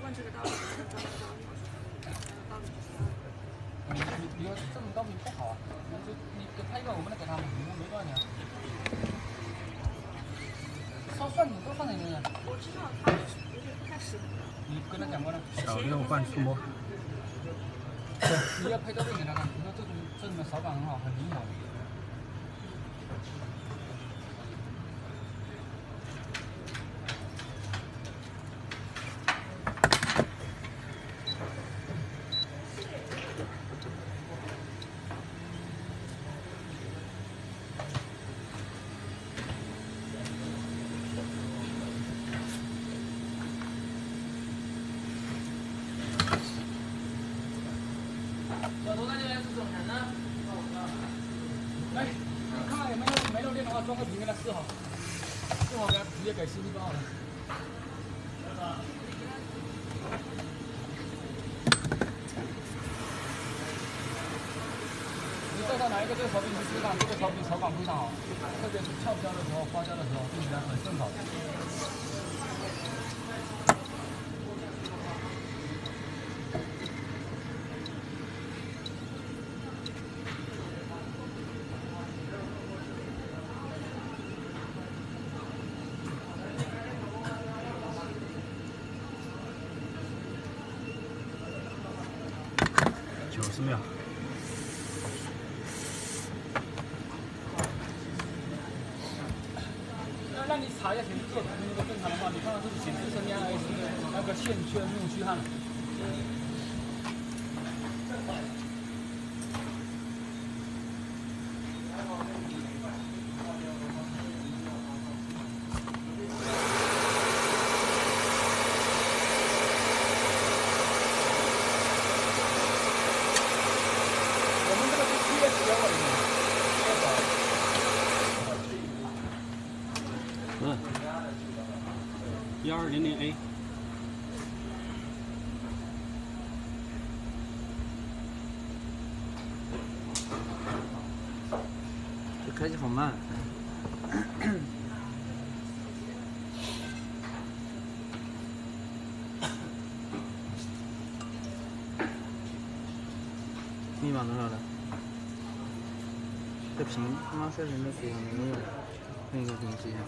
问这个道理，这个道理就是。你要这种道理不好啊！你给他一个，我不能给他们，我没多少钱。烧蒜你都放在里面。我知道他有点不太适合。你跟他讲过了？小六换触摸。你要配照片给他看，你说这种的手感很好，很灵活。小头那这边是总成呢？来，你看看有没漏电的话，装个瓶给他试好，试好给他直接给司机包好了。你带他拿一个这个手柄去试看，这个手柄手感非常好，特别是翘胶的时候、花胶的时候，用起来很顺手。90秒。那你查一下显示器，如果正常的话，你看看这个显示声压还是那个线圈没有虚焊。1200A。这开机好慢。密码多少的？这屏他妈设置没给我没用，那个给你试一下。